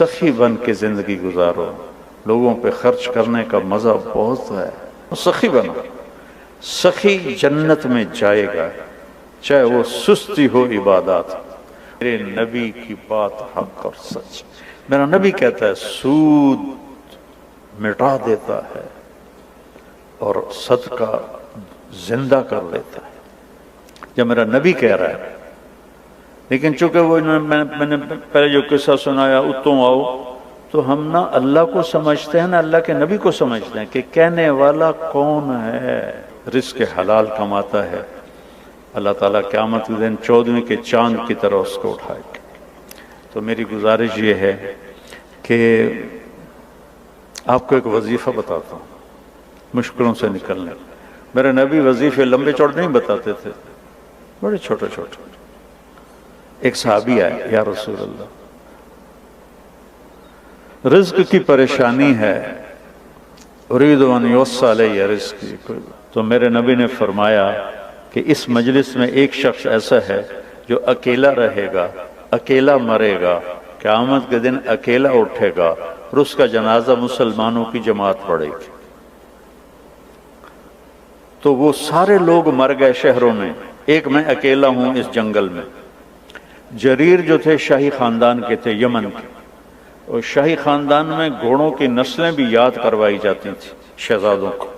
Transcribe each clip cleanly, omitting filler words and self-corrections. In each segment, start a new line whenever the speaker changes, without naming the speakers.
سخی بن کے زندگی گزارو، لوگوں پہ خرچ کرنے کا مزہ بہت ہے، سخی بنو۔ سخی جنت میں جائے گا چاہے وہ سستی ہو عبادات۔ میرے نبی کی بات حق اور سچ، میرا نبی کہتا ہے سود مٹا دیتا ہے اور صدقہ زندہ کر دیتا ہے، جب میرا نبی کہہ رہا ہے۔ لیکن چونکہ وہ میں نے پہلے جو قصہ سنایا اتوں آؤ، تو ہم نہ اللہ کو سمجھتے ہیں نہ اللہ کے نبی کو سمجھتے ہیں کہ کہنے والا کون ہے۔ رزق حلال کماتا ہے، اللہ تعالیٰ قیامت کے دن 14ویں کے چاند کی طرح اس کو اٹھائے گا۔ تو میری گزارش یہ ہے کہ آپ کو ایک وظیفہ بتاتا ہوں مشکلوں سے نکلنے۔ میرے نبی وظیفے لمبے چوڑے نہیں بتاتے تھے، بڑے چھوٹے چھوٹے۔ ایک صحابی آئے، یا رسول اللہ رزق کی پریشانی ہے، اريد ان يوسع علی رزقی، تو میرے نبی نے فرمایا کہ اس مجلس میں ایک شخص ایسا ہے جو اکیلا رہے گا، اکیلا مرے گا، قیامت کے دن اکیلا اٹھے گا اور اس کا جنازہ مسلمانوں کی جماعت پڑھے گی۔ تو وہ سارے لوگ مر گئے شہروں میں، ایک میں اکیلا ہوں اس جنگل میں۔ جریر جو تھے شاہی خاندان کے تھے، یمن کے، اور شاہی خاندان میں گھوڑوں کی نسلیں بھی یاد کروائی جاتی تھیں شہزادوں کو۔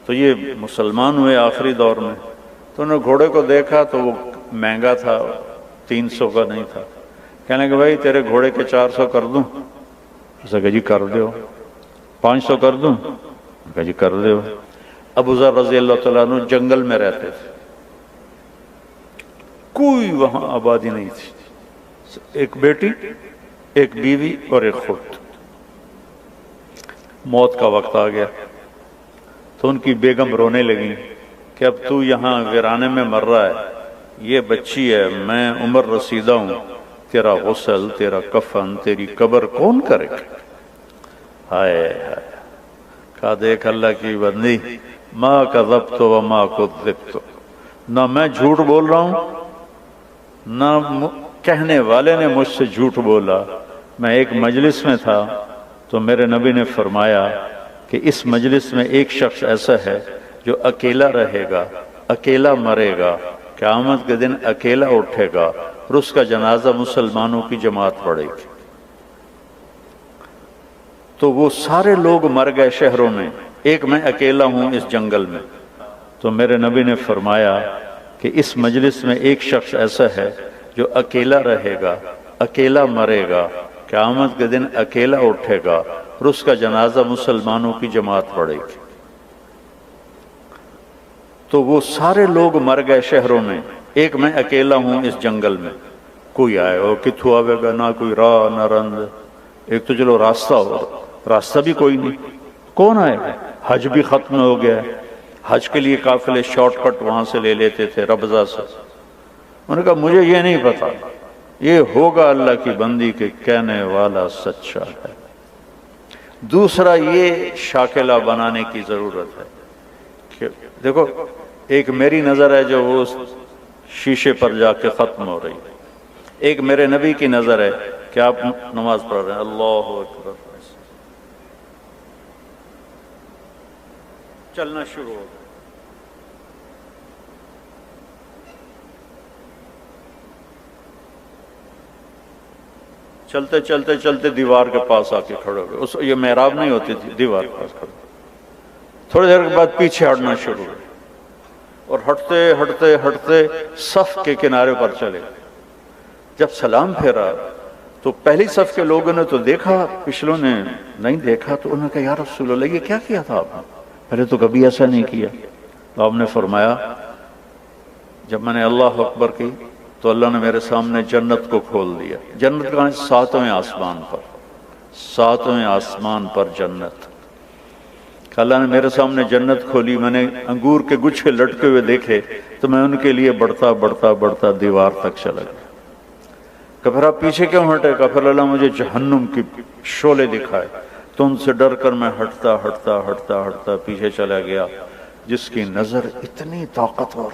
تو یہ مسلمان ہوئے آخری دور میں، تو انہوں نے گھوڑے کو دیکھا تو وہ مہنگا تھا، 300 کا نہیں تھا۔ کہنے کہ بھائی تیرے گھوڑے کے 400 کر دوں؟ اسے کہا جی کر دیو۔ 500 کر دوں؟ کہا جی کر دیو۔ ابو ذر رضی اللہ تعالیٰ عنہ جنگل میں رہتے تھے، کوئی وہاں آبادی نہیں تھی، ایک بیٹی، ایک بیوی اور ایک خود۔ موت کا وقت آ گیا تو ان کی بیگم رونے لگی کہ اب تو یہاں ویرانے میں مر رہا ہے، یہ بچی ہے، میں عمر رسیدہ ہوں، تیرا غسل، تیرا کفن، تیری قبر کون کرے گا؟ ہائے ہائے، کہا دیکھ اللہ کی بندی، ما کذبت وما کذبت، نہ میں جھوٹ بول رہا ہوں نہ کہنے والے نے مجھ سے جھوٹ بولا۔ میں ایک مجلس میں تھا تو میرے نبی نے فرمایا کہ اس مجلس میں ایک شخص ایسا ہے جو اکیلا رہے گا، اکیلا مرے گا، قیامت کے دن اکیلا اٹھے گا اور اس کا جنازہ مسلمانوں کی جماعت پڑھے گی۔ تو وہ سارے لوگ مر گئے شہروں میں، ایک میں اکیلا ہوں اس جنگل میں۔ تو میرے نبی نے فرمایا کہ اس مجلس میں ایک شخص ایسا ہے جو اکیلا رہے گا، اکیلا مرے گا، قیامت کے دن اکیلا اٹھے گا اور اس کا جنازہ مسلمانوں کی جماعت پڑھے گی۔ تو وہ سارے لوگ مر گئے شہروں میں، ایک میں اکیلا ہوں اس جنگل میں۔ کوئی آئے اور کتھو آوے گا، نہ کوئی راہ نہ رند، ایک تو چلو راستہ ہو، راستہ بھی کوئی نہیں، کون آئے گا؟ حج بھی ختم ہو گیا ہے، حج کے لیے قافلے شارٹ کٹ وہاں سے لے لیتے تھے ربضہ سے۔ انہوں نے کہا مجھے یہ نہیں پتا، یہ ہوگا اللہ کی بندی کے کہنے والا سچا ہے۔ دوسرا یہ شاکلہ بنانے کی ضرورت ہے کہ دیکھو ایک میری نظر ہے جو وہ شیشے پر جا کے ختم ہو رہی ہے، ایک میرے نبی کی نظر ہے کہ آپ نماز پڑھ رہے ہیں، اللہ اکبر، چلنا شروع ہو، چلتے چلتے چلتے دیوار کے پاس آ کے کھڑے ہو گئے۔ یہ محراب نہیں ہوتی تھی، دیوار کے پاس کھڑے، تھوڑی دیر کے بعد پیچھے ہٹنا شروع ہوئے اور ہٹتے ہٹتے ہٹتے صف کے کنارے پر چلے۔ جب سلام پھیرا تو پہلی صف کے لوگوں نے تو دیکھا، پچھلوں نے نہیں دیکھا، تو انہوں نے کہا یا رسول اللہ یہ کیا کیا تھا آپ نے؟ پہلے تو کبھی ایسا نہیں کیا۔ تو آپ نے فرمایا جب میں نے اللہ اکبر کی تو اللہ نے میرے سامنے جنت کو کھول دیا۔ جنت کہاں؟ 7ویں آسمان پر، 7ویں آسمان پر جنت۔ اللہ نے میرے سامنے جنت کھولی، میں نے انگور کے گچھے لٹکے ہوئے دیکھے تو میں ان کے لیے بڑھتا بڑھتا بڑھتا دیوار تک چلا گیا۔ کہ پھر آپ پیچھے کیوں ہٹے؟ کہ پھر اللہ مجھے جہنم کی شعلے دکھائے، تو ان سے ڈر کر میں ہٹتا ہٹتا ہٹتا ہٹتا پیچھے چلا گیا۔ جس کی نظر اتنی طاقتور،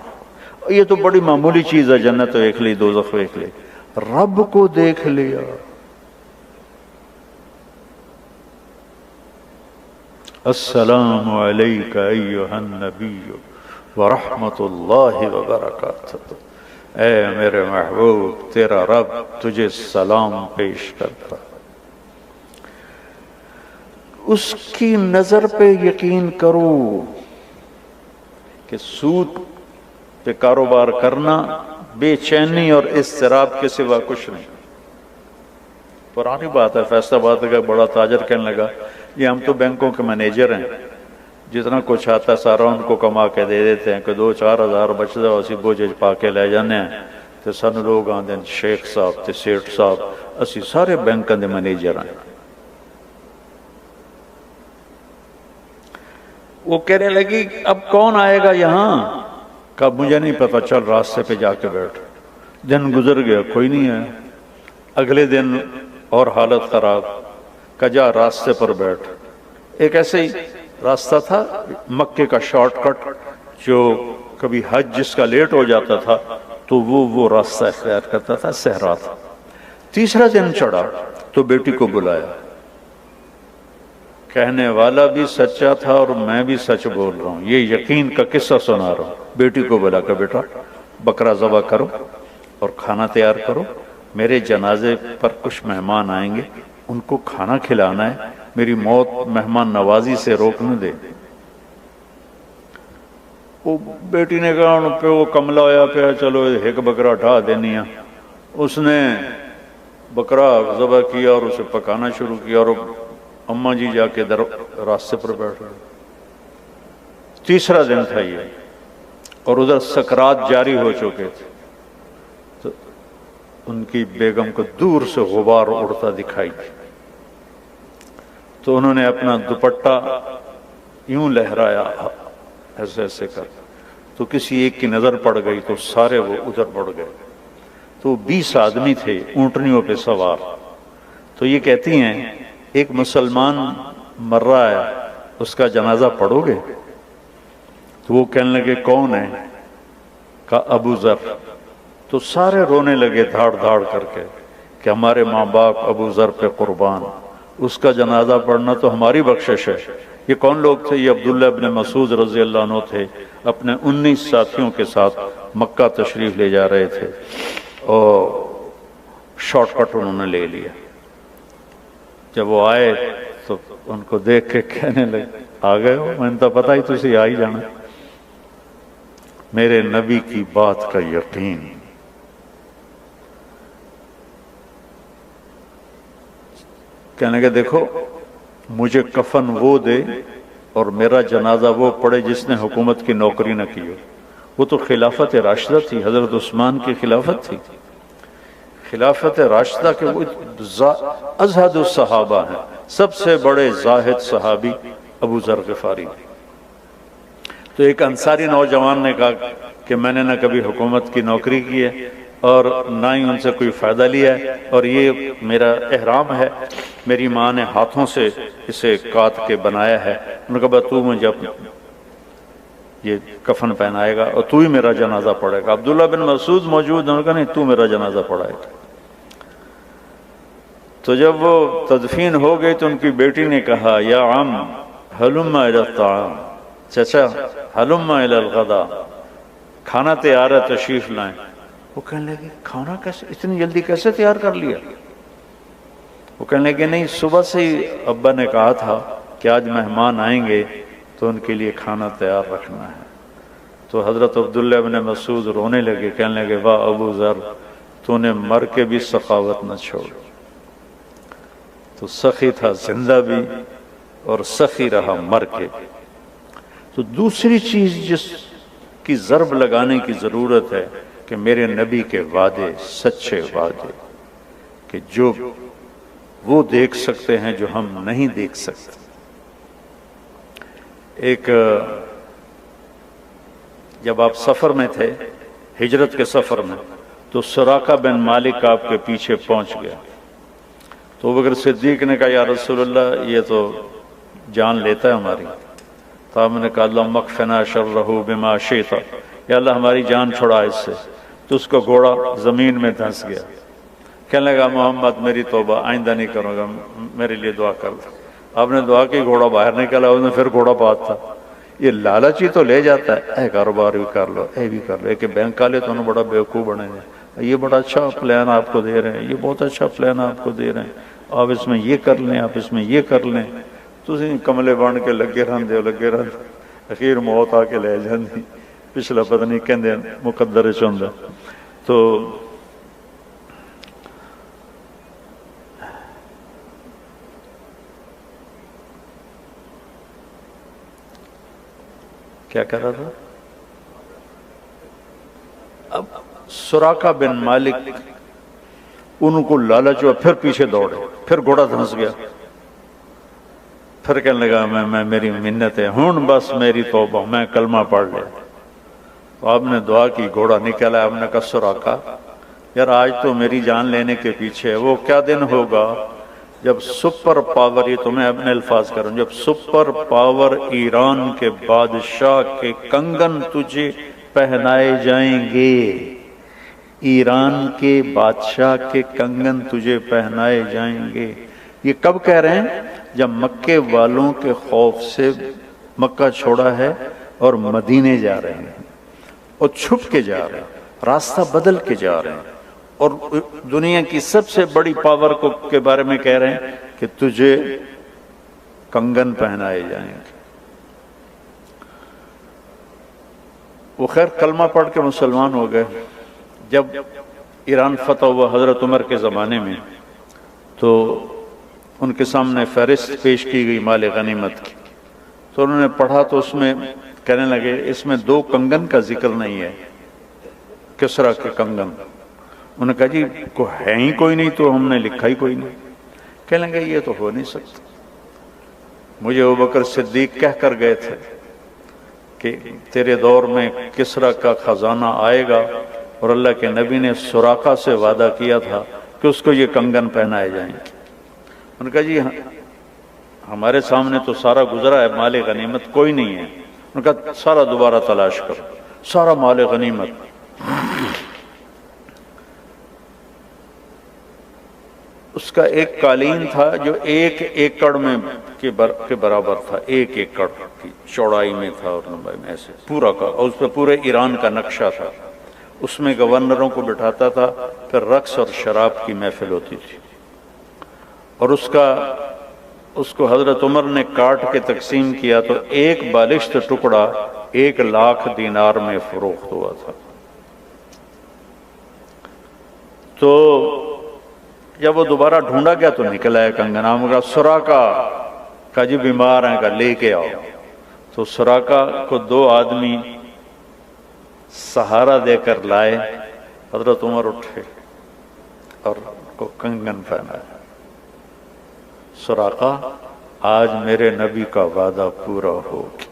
یہ تو بڑی معمولی چیز ہے، جنت دیکھ لی، دوزخ دیکھ لی، رب کو دیکھ لیا، السلام علیک ایھا النبی ورحمۃ اللہ وبرکاتہ۔ اے میرے محبوب، تیرا رب تجھے سلام پیش کرتا۔ اس کی نظر پہ یقین کرو کہ سود پہ کاروبار کرنا بے چینی اور اضطراب کے سوا کچھ نہیں۔ پرانی بات ہے، فیصل آباد کا بڑا تاجر کہنے لگا یہ ہم تو بینکوں کے مینیجر ہیں، جتنا کچھ آتا ہے سارا ان کو کما کے دے دیتے ہیں کہ 2-4 ہزار بچتا ہے اسی بوجھ پا کے لے جانے ہیں تو سن لوگ آتے ہیں شیخ صاحب تے سیٹھ صاحب اسی سارے بینکوں کے مینیجر ہیں۔ وہ کہنے لگی اب کون آئے گا یہاں؟ کہا مجھے نہیں پتا، چل راستے پہ جا کے بیٹھ۔ دن گزر گیا، کوئی نہیں آیا۔ اگلے دن اور حالت خراب، کہا جا راستے پر بیٹھ۔ ایک ایسے ہی راستہ تھا مکے کا شارٹ کٹ، جو کبھی حج جس کا لیٹ ہو جاتا تھا تو وہ راستہ اختیار کرتا تھا، صحرا تھا۔ تیسرا دن چڑھا تو بیٹی کو بلایا، کہنے والا بھی سچا تھا اور میں بھی سچ بول رہا ہوں، یہ یقین کا قصہ سنا رہا ہوں۔ بیٹی کو بلا کر بیٹا بکرا ذبح کرو اور کھانا تیار کرو، میرے جنازے پر کچھ مہمان آئیں گے، ان کو کھانا کھلانا ہے، میری موت مہمان نوازی سے روکنے دے۔ وہ بیٹی نے کہا ان پہ وہ کملا ہویا پہ چلو ایک بکرا اٹھا دینی ہے۔ اس نے بکرا ذبح کیا اور اسے پکانا شروع کیا، اور اماں جی جا کے راستے پر بیٹھ گئے۔ تیسرا دن تھا یہ، اور ادھر سکرات جاری ہو چکے تھے، تو ان کی بیگم کو دور سے غبار اڑتا دکھائی، تو انہوں نے اپنا دوپٹہ یوں لہرایا ایسے ایسے کر، تو کسی ایک کی نظر پڑ گئی تو سارے وہ ادھر بڑھ گئے۔ تو 20 آدمی تھے اونٹنیوں پہ سوار۔ تو یہ کہتی ہیں ایک مسلمان مر رہا ہے، اس کا جنازہ پڑھو گے؟ تو وہ کہنے لگے کون ہے؟ کہا ابو ذر۔ تو سارے رونے لگے دھاڑ دھاڑ کر کے کہ ہمارے ماں باپ ابو ذر پہ قربان، اس کا جنازہ پڑھنا تو ہماری بخشش ہے۔ یہ کون لوگ تھے؟ یہ عبداللہ ابن مسعود رضی اللہ عنہ تھے، اپنے 19 ساتھیوں کے ساتھ مکہ تشریف لے جا رہے تھے، اور شارٹ کٹ انہوں نے لے لیا۔ جب وہ آئے تو ان کو دیکھ کے کہنے لگے آ گئے ہو، میں نے تو پتہ ہی تسی آ ہی جانا، میرے نبی کی بات کا یقین۔ کہنے لگے دیکھو مجھے کفن وہ دے اور میرا جنازہ وہ پڑھے جس نے حکومت کی نوکری نہ کی ہو۔ وہ تو خلافت راشدہ تھی، حضرت عثمان کی خلافت تھی، خلافت راشدہ کے وہ ازہد الصحابہ ہیں، سب سے بڑے زاہد صحابی ابو ذر غفاری۔ تو ایک انصاری نوجوان نے کہا کہ میں نے نہ کبھی حکومت کی نوکری کی ہے اور نہ ہی ان سے کوئی فائدہ لیا ہے، اور یہ میرا احرام ہے، میری ماں نے ہاتھوں سے اسے کاٹ کے بنایا ہے۔ انہوں نے کہا تو مجھے یہ کفن پہنائے گا اور تو ہی میرا جنازہ پڑھے گا۔ عبداللہ بن مسعود موجود، انہوں نے کہا نہیں تو میرا جنازہ پڑھائے گا۔ تو جب وہ تدفین ہو گئی تو ان کی بیٹی نے کہا یا عم ہلم الی الطعام، چچا ہلم الی الغداء، کھانا تیار ہے تشریف لائیں۔ وہ کہنے لگے کھانا کیسے اتنی جلدی کیسے تیار کر لیا؟ وہ کہنے لگے نہیں صبح سے ہی ابا نے کہا تھا کہ آج مہمان آئیں گے تو ان کے لیے کھانا تیار رکھنا ہے۔ تو حضرت عبداللہ بن مسعود رونے لگے، کہنے لگے واہ ابو ذر تو نے مر کے بھی سخاوت نہ چھوڑ۔ تو سخی تھا زندہ بھی اور سخی رہا مر کے بھی۔ تو دوسری چیز جس کی ضرب لگانے کی ضرورت ہے کہ میرے نبی کے وعدے سچے وعدے، کہ جو وہ دیکھ سکتے ہیں جو ہم نہیں دیکھ سکتے۔ ایک جب آپ سفر میں تھے، ہجرت کے سفر میں، تو سراقہ بن مالک آپ کے پیچھے پہنچ گیا، تو ابوبکر صدیق نے کہا یا رسول اللہ یہ تو جان لیتا ہے ہماری۔ تو آپ نے کہا اللہم اکفنا شرہ بما شئت، یا اللہ ہماری جان چھڑا اس سے۔ تو اس کا گھوڑا زمین میں دھنس گیا، کہنے لگا محمد میری توبہ، آئندہ نہیں کروں گا، میرے لیے دعا کر۔ آپ نے دعا کی گھوڑا باہر نکلا، اس نے پھر گھوڑا پاس تھا۔ یہ لالچی تو لے جاتا ہے، اے کاروبار بھی کر لو، اے بھی کر لو، کہ بینک والے تو بڑا بیوقوف بنے ہیں، یہ بڑا اچھا پلان آپ کو دے رہے ہیں، یہ بہت اچھا پلان آپ کو دے رہے ہیں، آپ اس میں یہ کر لیں، آپ اس میں یہ کر لیں، تسی کملے بن کے لگے رہندے ہو، لگے رہندے، اخیر موت آ کے لے جاندی، پچھلا پتہ نہیں کہندے مقدر وچ ہوندا۔ تو کیا کہہ رہا تھا؟ اب سراقہ بن مالک ان کو لالچ ہوا، پھر پیچھے دوڑے، پھر گھوڑا دھنس گیا، پھر کہنے لگا میں میری منت ہے، ہن بس میری توبہ، میں کلمہ پڑھ لیا۔ تو آپ نے دعا کی، گھوڑا نکلا، آپ نے کہا سراقہ یار آج تو میری جان لینے کے پیچھے ہے، وہ کیا دن ہوگا جب سپر پاور، یہ تو میں اپنے الفاظ کروں، جب سپر پاور ایران کے بادشاہ کے کنگن تجھے پہنائے جائیں گے، ایران کے بادشاہ کے کنگن تجھے پہنائے جائیں گے۔ یہ کب کہہ رہے ہیں؟ جب مکے والوں کے خوف سے مکہ چھوڑا ہے اور مدینے جا رہے ہیں، اور چھپ کے جا رہے ہیں، راستہ بدل کے جا رہے ہیں، اور دنیا کی سب سے بڑی پاور کے بارے میں کہہ رہے ہیں کہ تجھے کنگن پہنائے جائیں گے۔ وہ خیر کلمہ پڑھ کے مسلمان ہو گئے۔ جب ایران فتح ہوا حضرت عمر کے زمانے میں، تو ان کے سامنے فہرست پیش کی گئی مال غنیمت کی، تو انہوں نے پڑھا تو اس میں کہنے لگے اس میں 2 کنگن کا ذکر نہیں ہے، کسریٰ کے کنگن۔ انہوں نے کہا جی ہے ہی کوئی نہیں تو ہم نے لکھا ہی کوئی نہیں۔ کہنے لگے یہ تو ہو نہیں سکتا، مجھے ابوبکر صدیق کہہ کر گئے تھے کہ تیرے دور میں کسریٰ کا خزانہ آئے گا، اور اللہ کے نبی نے سراقہ سے وعدہ کیا تھا کہ اس کو یہ کنگن پہنائے جائیں گے۔ انہوں نے کہا جی ہمارے سامنے تو سارا گزرا ہے، مال غنیمت کوئی نہیں ہے۔ انہوں نے کہا سارا دوبارہ تلاش کرو، سارا مال غنیمت۔ اس کا ایک قالین تھا جو 1 ایکڑ میں کے برابر تھا، 1 ایکڑ کی چوڑائی میں تھا اور لمبائی میں، ایسے پورا کا، اور اس پہ پورے ایران کا نقشہ تھا۔ اس میں گورنروں کو بٹھاتا تھا، پھر رقص اور شراب کی محفل ہوتی تھی، اور اس کو حضرت عمر نے کاٹ کے تقسیم کیا تو 1 بالشت ٹکڑا 1 لاکھ دینار میں فروخت ہوا تھا۔ تو جب وہ دوبارہ ڈھونڈا گیا تو نکل آیا کنگن۔ نام کا سراقہ کا جی بیمار ہیں، کا لے کے آؤ۔ تو سراقہ کو 2 آدمی سہارا دے کر لائے، حضرت عمر اٹھے اور کو کنگن پہنایا۔ سراقہ آج میرے نبی کا وعدہ پورا ہو گیا۔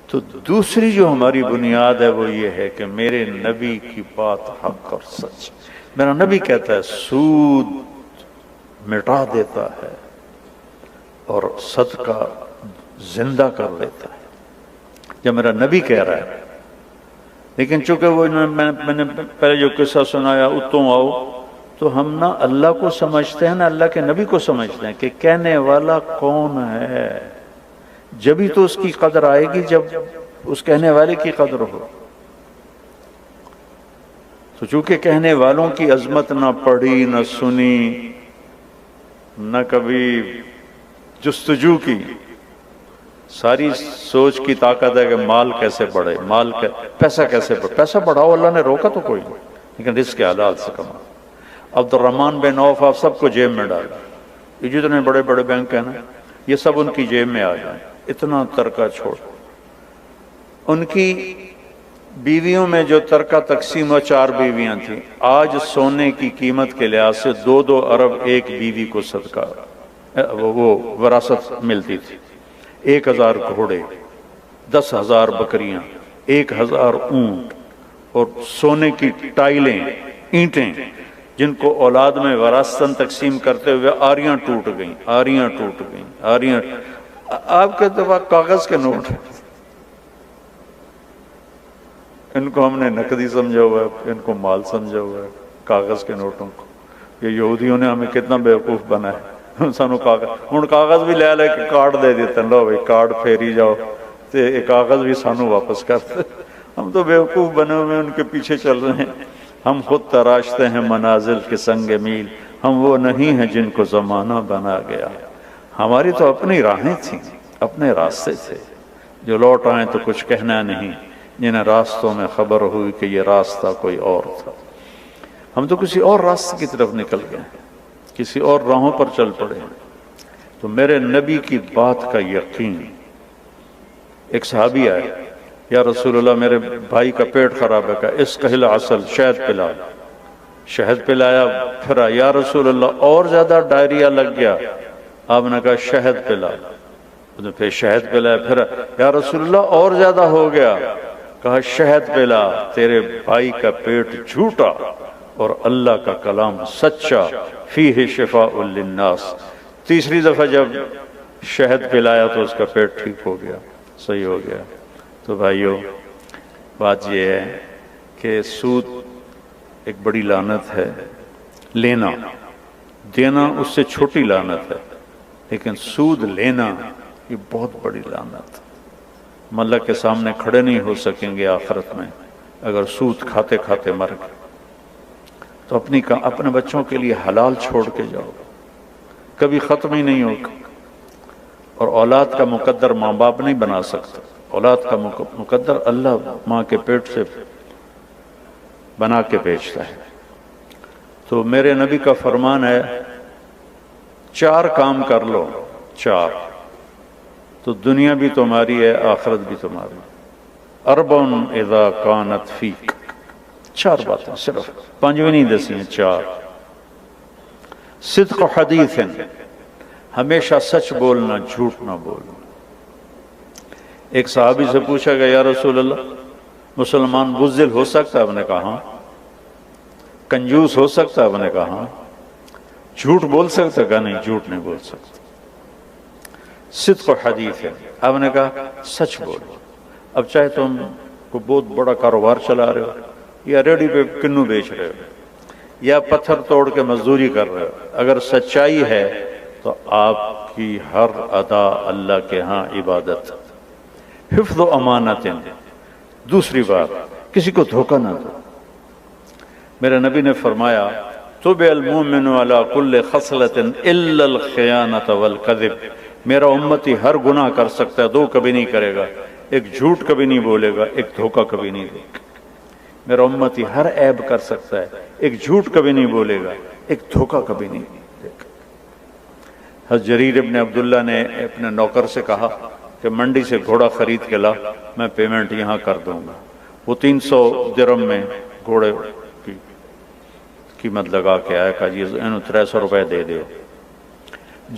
تو دوسری جو ہماری بنیاد ہے وہ یہ ہے کہ میرے نبی کی بات حق اور سچ۔ میرا نبی کہتا ہے سود مٹا دیتا ہے اور صدقہ زندہ کر دیتا ہے، جب میرا نبی کہہ رہا ہے۔ لیکن چونکہ وہ میں نے پہلے جو قصہ سنایا اتوں آؤ، تو ہم نہ اللہ کو سمجھتے ہیں نہ اللہ کے نبی کو سمجھتے ہیں کہ کہنے والا کون ہے۔ جبھی تو اس کی قدر آئے گی جب اس کہنے والے کی قدر ہو۔ تو چونکہ کہنے والوں کی عظمت نہ پڑھی نہ سنی نہ کبھی جستجو کی، ساری سوچ کی طاقت ہے کہ مال کیسے بڑھے، پیسہ کیسے بڑھے۔ پیسہ بڑھاؤ، اللہ نے روکا تو کوئی نہیں، لیکن رزق حلال سے کما۔ عبد الرحمن بن عوف آپ سب کو جیب میں ڈالا، یہ جتنے بڑے بڑے بینک ہیں نا، یہ سب ان کی جیب میں آ جائیں، اتنا ترکہ چھوڑ۔ ان کی بیویوں میں جو ترکہ تقسیم ہوا 4 بیویاں تھیں، آج سونے کی قیمت کے لحاظ سے 2 ارب ایک بیوی کو صدقہ وہ وراثت ملتی تھی۔ 1000 گھوڑے، 10,000 بکریاں، 1000 اونٹ، اور سونے کی ٹائلیں، اینٹیں، جن کو اولاد میں وراثتاً تقسیم کرتے ہوئے آریاں ٹوٹ گئیں، آریاں ٹوٹ گئیں، آریاں۔ آپ کے دفعہ کاغذ کے نوٹ، ان کو ہم نے نقدی سمجھا ہوا ہے، ان کو مال سمجھا ہوا ہے، کاغذ کے نوٹوں کو۔ یہ یہودیوں نے ہمیں کتنا بیوقوف بنا ہے، سانو کاغذ ہن کاغذ بھی لے لے کے کارڈ دے دیتے ہیں، لو بھائی کارڈ پھیری جاؤ تے ایک کاغذ بھی سانو واپس کرتے۔ ہم تو بیوقوف بنے ہوئے ان کے پیچھے چل رہے ہیں۔ ہم خود تراشتے ہیں منازل کے سنگ میل، ہم وہ نہیں ہیں جن کو زمانہ بنا گیا۔ ہماری تو اپنی راہیں تھیں، اپنے راستے تھے، جو لوٹ آئیں تو کچھ کہنا نہیں، جنہیں راستوں میں خبر ہوئی کہ یہ راستہ کوئی اور تھا۔ ہم تو کسی اور راستے کی طرف نکل گئے، کسی اور راہوں پر چل پڑے۔ تو میرے نبی کی بات کا یقین، ایک صحابی آئے، یا رسول اللہ میرے بھائی کا پیٹ خراب ہے، کہ اس کہل عسل، شہد پلا۔ شہد پلایا، پھر یا رسول اللہ اور زیادہ ڈائریا لگ گیا، آپ نے کہا شہد پلا، پھر شہد پلایا، پھر یا رسول اللہ اور زیادہ ہو گیا، کہا شہد پلا، تیرے بھائی کا پیٹ جھوٹا اور اللہ کا کلام سچا، فیہ شفاء للناس۔ تیسری دفعہ جب شہد پلایا تو اس کا پیٹ ٹھیک ہو گیا، صحیح ہو گیا۔ تو بھائیو، بات یہ ہے کہ سود ایک بڑی لعنت ہے، لینا دینا اس سے چھوٹی لعنت ہے، لیکن سود لینا یہ بہت بڑی لعنت۔ اللہ کے سامنے کھڑے نہیں ہو سکیں گے آخرت میں اگر سود کھاتے کھاتے مر گئے۔ تو اپنے بچوں کے لیے حلال چھوڑ کے جاؤ، کبھی ختم ہی نہیں ہوگا۔ اور اولاد کا مقدر ماں باپ نہیں بنا سکتا، اولاد کا مقدر اللہ ماں کے پیٹ سے بنا کے بھیجتا ہے۔ تو میرے نبی کا فرمان ہے 4 کام کر لو، 4 تو دنیا بھی تمہاری ہے، آخرت بھی تمہاری۔ اربع اذا کانت فیک، 4 باتیں، صرف 5 بھی نہیں دسی ہیں، 4۔ صدق حدیث، ہمیشہ سچ بولنا، جھوٹ نہ بولنا۔ ایک صحابی سے پوچھا گیا یا رسول اللہ مسلمان بزدل ہو سکتا ہے؟ آپ نے کہا ہاں۔ کنجوس ہو سکتا ہے؟ آپ نے کہا ہاں۔ جھوٹ بول سکتا ہے؟ کہا نہیں، جھوٹ نہیں بول سکتا۔ صدق و حدیث ہے، آپ نے کہا سچ بولو۔ اب چاہے تم کو بہت بڑا کاروبار چلا رہے ہو، یا ریڈی پہ کنو بیچ رہے ہو، یا پتھر توڑ کے مزدوری کر رہے ہو، اگر سچائی ہے تو آپ کی ہر ادا اللہ کے ہاں عبادت۔ حفظ و امانت، دوسری بات کسی کو دھوکہ نہ دو۔ میرے نبی نے فرمایا طُبِعَ الْمُؤْمِنُ عَلَى كُلِّ خَصْلَةٍ إِلَّا الْخِيَانَةَ وَالْكَذِبَ۔ میرا امتی ہر گناہ کر سکتا ہے، 2 کبھی نہیں کرے گا، ایک جھوٹ کبھی نہیں بولے گا، ایک دھوکہ کبھی نہیں دے گا۔ میرا امتی ہر عیب کر سکتا ہے، ایک جھوٹ کبھی نہیں بولے گا، ایک دھوکہ کبھی نہیں دے گا۔ حضرت جریر ابن عبداللہ نے اپنے نوکر سے کہا کہ منڈی سے گھوڑا خرید کے لا، میں پیمنٹ یہاں کر دوں گا۔ وہ 300 درہم میں گھوڑے کی قیمت لگا کے آیا، کہا جی انہوں 300 روپے دے دے۔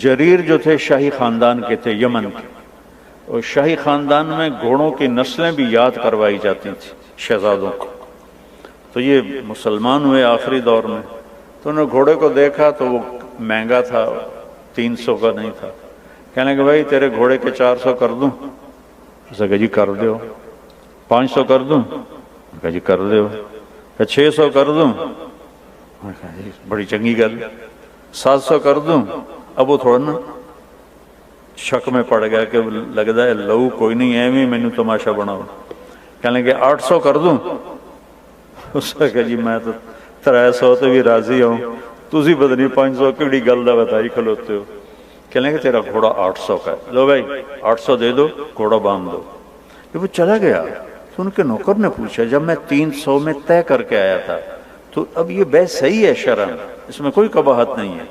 جریر جو تھے شاہی خاندان کے تھے، یمن کے، اور شاہی خاندان میں گھوڑوں کی نسلیں بھی یاد کروائی جاتی تھیں شہزادوں کو۔ تو یہ مسلمان ہوئے آخری دور میں، تو انہوں نے گھوڑے کو دیکھا تو وہ مہنگا تھا، 300 کا نہیں تھا۔ کہنے کہ بھائی تیرے گھوڑے کے 400 کر دوں؟ اسے کہا جی کر دو۔ 500 کر دوں؟ کہا جی کر دو۔ 600 کر دوں؟ کہا جی بڑی چنگی گل۔ 700 کر دوں؟ اب وہ تھوڑا نا شک میں پڑ گیا کہ لگتا ہے لو کوئی نہیں ہے، میں نے تماشا بناؤ۔ کہنے کہ 800 کر دوں؟ اس نے کہا جی میں تو 300 تو بھی راضی ہوں، تسی پتہ نہیں 500 کیڑی گل دا بتائی کھلوتے ہو۔ کہنے کہ تیرا گھوڑا 800 کا ہے، لو بھائی 800 دے دو، گھوڑا باندھ دو۔ جب وہ چلا گیا تو ان کے نوکر نے پوچھا جب میں 300 میں طے کر کے آیا تھا تو اب یہ بے صحیح ہے شرعاً، اس میں کوئی قباحت نہیں ہے،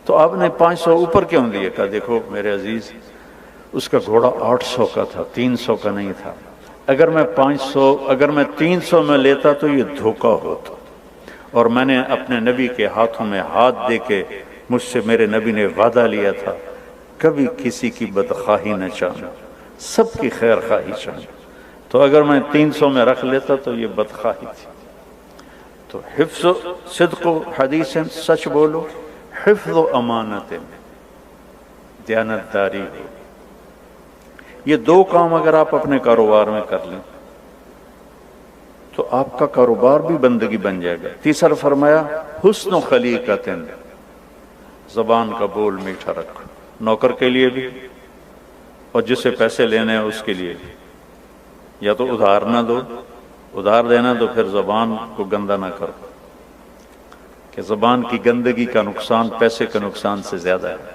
تو آپ نے 500 اوپر کیوں دیا؟ کہا دیکھو میرے عزیز، اس کا گھوڑا 800 کا تھا، 300 کا نہیں تھا۔ اگر میں 300 میں لیتا تو یہ دھوکہ ہوتا، اور میں نے اپنے نبی کے ہاتھوں میں ہاتھ دے کے، مجھ سے میرے نبی نے وعدہ لیا تھا کبھی کسی کی بدخواہی نہ چاہنا، سب کی خیر خواہی چاہنا، تو اگر میں 300 میں رکھ لیتا تو یہ بدخواہی تھی۔ تو حفظ و صدق و حدیث، سچ بولو، حفظ و امانت، دیانتداری ہو۔ یہ 2 کام اگر آپ اپنے کاروبار میں کر لیں تو آپ کا کاروبار بھی بندگی بن جائے گا۔ تیسرا فرمایا حسن خلیقت، زبان کا بول میٹھا رکھو، نوکر کے لیے بھی اور جس سے پیسے لینے ہیں اس کے لیے بھی۔ یا تو ادھار نہ دو، ادھار دینا تو پھر زبان کو گندا نہ کرو، کہ زبان کی گندگی کا نقصان پیسے کے نقصان سے زیادہ ہے۔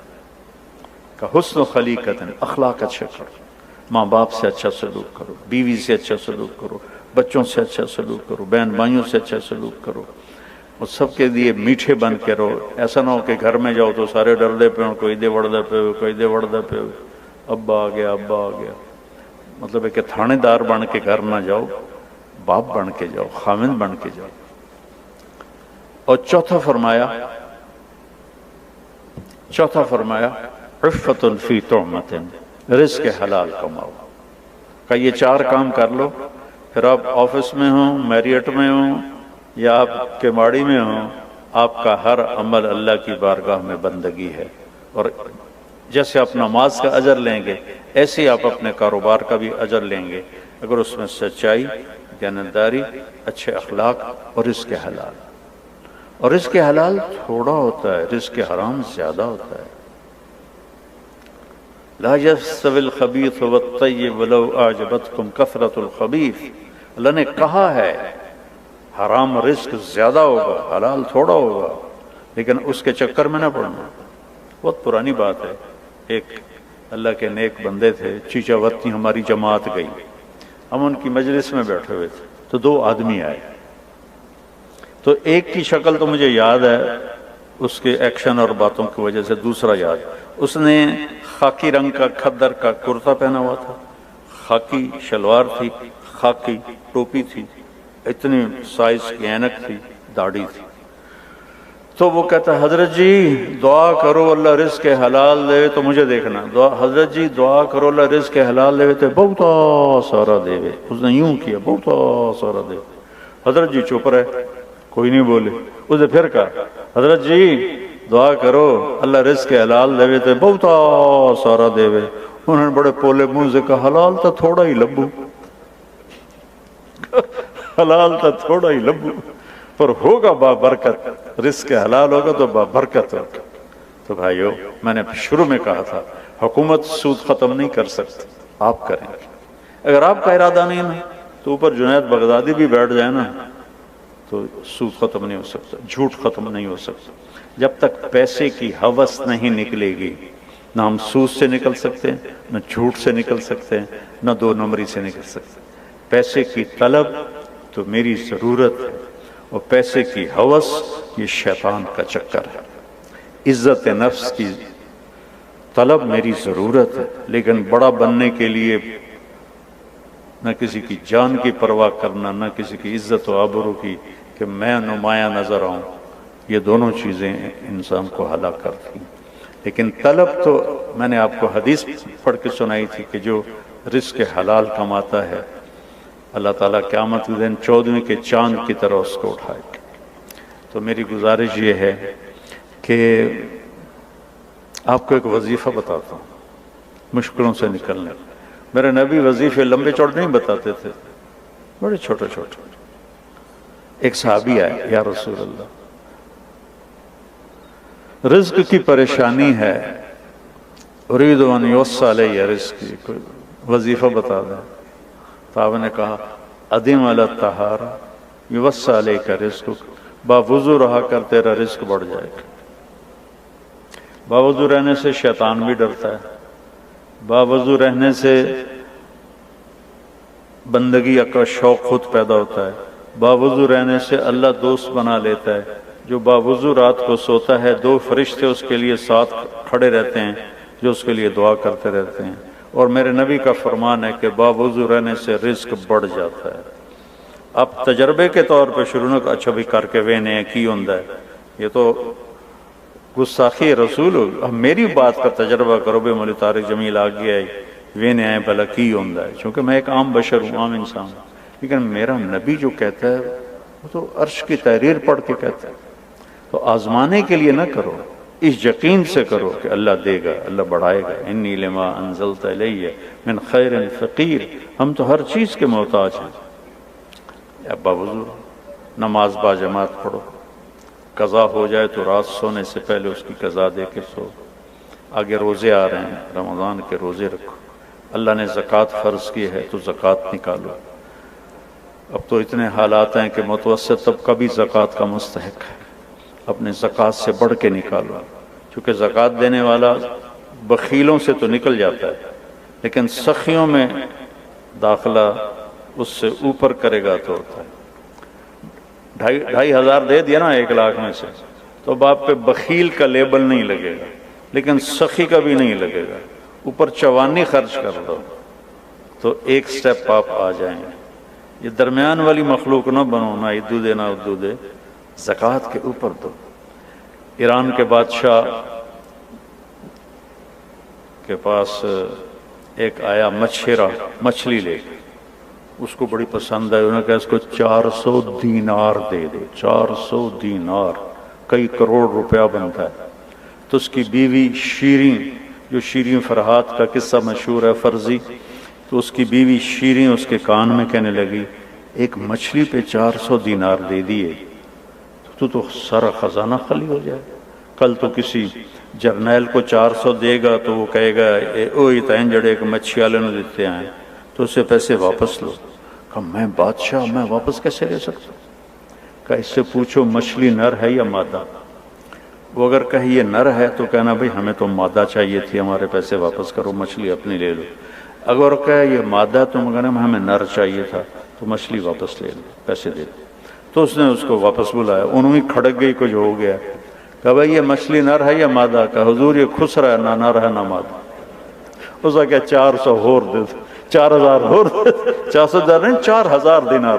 کہ حسن و خلیقت، اخلاق اچھے کرو، ماں باپ سے اچھا سلوک کرو، بیوی سے اچھا سلوک کرو، بچوں سے اچھا سلوک کرو، بہن بھائیوں سے اچھا سلوک کرو، اور سب کے لیے میٹھے بن کے رہو۔ ایسا نہ ہو کہ گھر میں جاؤ تو سارے ڈردے پہ ہوں، کوئی دے وڑدے پہ ہو، کوئی دے وڑدے پہ ہو، ابا آ گیا ابا آ گیا۔ مطلب ہے کہ تھانے دار بن کے گھر نہ جاؤ، باپ بن کے جاؤ، خامند بن کے جاؤ۔ اور چوتھا فرمایا عفت فی طعمۃ، رزق حلال کماؤ۔ کہ یہ 4 کام کر لو، پھر آپ آفس میں ہوں، میریٹ میں ہوں، یا آپ کے ماڑی میں ہوں، آپ کا ہر عمل اللہ کی بارگاہ میں بندگی ہے۔ اور جیسے آپ نماز کا اجر لیں گے ایسے آپ اپنے کاروبار کا بھی اجر لیں گے، اگر اس میں سچائی، دیانتداری، اچھے اخلاق اور رزق حلال۔ اور رزق حلال تھوڑا ہوتا ہے، رزق حرام زیادہ ہوتا ہے۔ لا يستوي الخبيث والطيب ولو اعجبتكم كثرة الخبيث، اللہ نے کہا ہے حرام رزق زیادہ ہوگا، حلال تھوڑا ہوگا، لیکن اس کے چکر میں نہ پڑنا۔ بہت پرانی بات ہے، ایک اللہ کے نیک بندے تھے، چیچا وطنی ہماری جماعت گئی، ہم ان کی مجلس میں بیٹھے ہوئے تھے تو 2 آدمی آئے، تو ایک کی شکل تو مجھے یاد ہے اس کے ایکشن اور باتوں کی وجہ سے، دوسرا یاد، اس نے خاکی رنگ کا کھدر کا کرتا پہنا ہوا تھا، خاکی شلوار تھی، خاکی ٹوپی تھی، اتنی سائز کی اینک تھی، داڑھی تھی۔ تو وہ کہتا ہے حضرت جی دعا کرو اللہ رزق حلال دے تو مجھے دیکھنا، حضرت جی دعا کرو اللہ رزق حلال دے تو بہت سارا دے۔ اس نے یوں کیا، بہت سارا دے۔ حضرت جی چپ رہے، کوئی نہیں بولے۔ اس نے پھر کہا حضرت جی دعا کرو اللہ رزق حلال دے تو بہت سارا دے۔ انہوں نے بڑے پولے منہ سے کہا حلال تو تھوڑا ہی لبو، حلال تو تھوڑا ہی لبو، پر ہوگا با برکت، رزق حلال ہوگا تو با برکت ہوگا۔ تو بھائیو میں نے شروع میں کہا تھا حکومت سود ختم نہیں کر سکتی، آپ کریں گے۔ اگر آپ کا ارادہ نہیں نا تو اوپر جنید بغدادی بھی بیٹھ جائے نا تو سود ختم نہیں ہو سکتا، جھوٹ ختم نہیں ہو سکتا۔ جب تک پیسے کی ہوس نہیں نکلے گی نہ ہم سود سے نکل سکتے ہیں، نہ جھوٹ سے نکل سکتے ہیں، نہ 2 نمبری سے نکل سکتے ہیں۔ پیسے کی طلب تو میری ضرورت ہے، اور پیسے کی ہوس یہ شیطان کا چکر ہے۔ عزت نفس کی طلب میری ضرورت ہے، لیکن بڑا بننے کے لیے نہ کسی کی جان کی پرواہ کرنا، نہ کسی کی عزت و آبرو کی کہ میں نمایاں نظر آؤں، یہ دونوں چیزیں انسان کو ہلاک کرتی ہیں۔ لیکن طلب تو میں نے آپ کو حدیث پڑھ کے سنائی تھی کہ جو رزق حلال کماتا ہے اللہ تعالیٰ قیامت کے دن 14ویں کے چاند کی طرح اس کو اٹھائے گا۔ تو میری گزارش یہ ہے کہ آپ کو ایک وظیفہ بتاتا ہوں مشکلوں سے نکلنے۔ میرے نبی وظیفے لمبے چوڑے نہیں بتاتے تھے، بڑے چھوٹے چھوٹے۔ ایک صحابی آئے، یا رسول اللہ رزق کی پریشانی ہے، اريد ان يوسع علی رزقی، کوئی وظیفہ بتا دیں۔ تو آپ نے کہا ادم علی الطہارہ یوسع علیک رزقک، باوضو رہا کر تیرا رزق بڑھ جائے گا۔ باوضو رہنے سے شیطان بھی ڈرتا ہے، باوضو رہنے سے بندگی کا شوق خود پیدا ہوتا ہے، باوضو رہنے سے اللہ دوست بنا لیتا ہے۔ جو باوضو رات کو سوتا ہے 2 فرشتے اس کے لیے ساتھ کھڑے رہتے ہیں جو اس کے لیے دعا کرتے رہتے ہیں۔ اور میرے نبی کا فرمان ہے کہ باوضو رہنے سے رزق بڑھ جاتا ہے۔ اب تجربے کے طور پہ شروع نہ اچھا بھی کر کے وینے ہیں کی ہوندہ ہے، یہ تو گستاخی رسول ہو۔ اب میری بات کا تجربہ کرو بے مولی طارق جمیل آگیا ہے وینے آئے بھلا کی ہوندہ ہے، چونکہ میں ایک عام بشر ہوں، عام انسان ہوں، لیکن میرا نبی جو کہتا ہے وہ تو عرش کی تحریر پڑھ کے کہتا ہے۔ تو آزمانے کے لیے نہ کرو، اس یقین سے کرو کہ اللہ دے گا، اللہ بڑھائے گا۔ انی لما انزلت الی من خیر فقیر، ہم تو ہر چیز کے محتاج ہیں۔ یا باوضو نماز با جماعت پڑھو، قضا ہو جائے تو رات سونے سے پہلے اس کی قضا دے کے سو۔ آگے روزے آ رہے ہیں، رمضان کے روزے رکھو، اللہ نے زکوٰۃ فرض کی ہے تو زکوٰۃ نکالو۔ اب تو اتنے حالات ہیں کہ متوسط طبقہ بھی زکوٰۃ کا مستحق ہے، اپنے زکوٰۃ سے بڑھ کے نکالو، چونکہ زکوٰۃ دینے والا بخیلوں سے تو نکل جاتا ہے، لیکن سخیوں میں داخلہ اس سے اوپر کرے گا تو ہوتا ہے۔ 2,500 دے دیا نا 1,00,000 میں سے، تو اب آپ پہ بخیل کا لیبل نہیں لگے گا، لیکن سخی کا بھی نہیں لگے گا، اوپر چوانی خرچ کر دو تو ایک سٹیپ آپ آ جائیں گے۔ یہ درمیان والی مخلوق نہ بنو، نہ ادو دے نہ ادو دے، زکوٰۃ کے اوپر دو۔ ایران کے بادشاہ کے پاس ایک آیا مچھیرا، مچھلی لے کے، اس کو بڑی پسند ہے، انہوں نے کہا اس کو 400 دینار دے دو۔ 400 دینار کئی کروڑ روپیہ بنتا ہے۔ تو اس کی بیوی شیریں، جو شیریں فرحات کا قصہ مشہور ہے فرضی، تو اس کی بیوی شیریں اس کے کان میں کہنے لگی ایک مچھلی پہ 400 دینار دے دیے تو سارا خزانہ خالی ہو جائے۔ کل تو کسی جرنیل کو 400 دے گا تو وہ کہے گا اوہی تین جڑے ایک مچھی والے نے دیتے ہیں تو اسے پیسے واپس لو۔ کہا میں بادشاہ، میں واپس کیسے لے سکتا ہوں؟ کہا اس سے پوچھو مچھلی نر ہے یا مادہ؟ وہ اگر کہے یہ نر ہے تو کہنا بھئی ہمیں تو مادہ چاہیے تھی، ہمارے پیسے واپس کرو، مچھلی اپنی لے لو۔ اگر کہے یہ مادہ تو کہنا ہمیں نر چاہیے تھا تو مچھلی واپس لے لو، پیسے دے دو۔ تو اس نے اس کو واپس بلایا، انہوں ہی کھڑک گئی، کچھ ہو گیا۔ کہا بھئی یہ مچھلی نر ہے یا مادہ؟ کہا حضور یہ خسرا ہے، نہ نر ہے نہ مادہ۔ اس نے کہا 400 اور دے دو، 4,000 اور دے دو، 400 دینار نہیں 4,000 دینار۔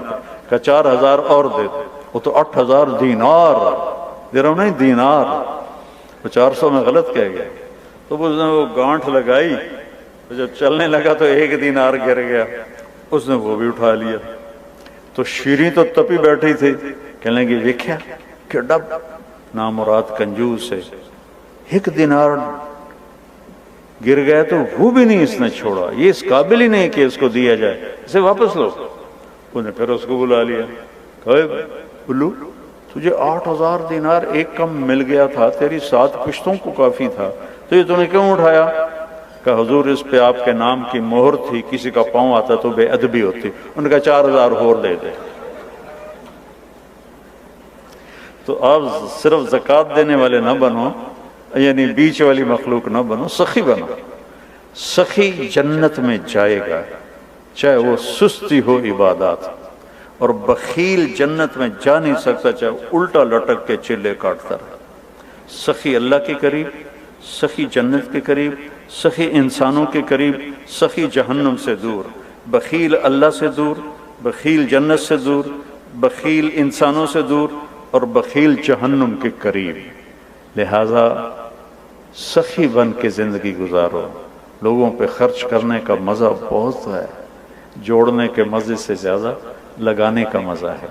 کہا 4,000 اور دے دو، وہ تو 8,000 دینار دے رہا ہوں، نہیں دینار، وہ 400 میں غلط کہہ گیا۔ تو اس نے وہ گانٹھ لگائی، جب چلنے لگا تو 1 دینار گر گیا، اس نے وہ بھی اٹھا لیا۔ تو شیریں تو تپی بیٹھی تھی، کہنے لگی ویکھیا کیڈا نامراد کنجوس ہے، 1 دینار گر گیا تو وہ بھی نہیں اس نے چھوڑا، یہ اس قابل ہی نہیں کہ اس کو دیا جائے، اسے واپس لو۔ انہوں نے پھر اس کو بلا لیا، کہا بلو تجھے 8,000 دینار ایک کم مل گیا تھا، تیری 7 پشتوں کو کافی تھا، تو یہ تم نے کیوں اٹھایا؟ کہ حضور اس پہ آپ کے نام کی مہر تھی، کسی کا پاؤں آتا تو بے ادبی ہوتی۔ انہوں نے کہا 4,000 اور دے دے۔ تو آپ صرف زکوٰۃ دینے والے نہ بنو، یعنی بیچ والی مخلوق نہ بنو، سخی بنو۔ سخی جنت میں جائے گا، چاہے وہ سستی ہو عبادات، اور بخیل جنت میں جا نہیں سکتا چاہے الٹا لٹک کے چلے کاٹتا رہے۔ سخی اللہ کے قریب، سخی جنت کے قریب، سخی انسانوں کے قریب، سخی جہنم سے دور۔ بخیل اللہ سے دور، بخیل جنت سے دور، بخیل انسانوں سے دور، اور بخیل جہنم کے قریب۔ لہذا سخی بن کے زندگی گزارو۔ لوگوں پہ خرچ کرنے کا مزہ بہت ہے، جوڑنے کے مزے سے زیادہ لگانے کا مزہ ہے۔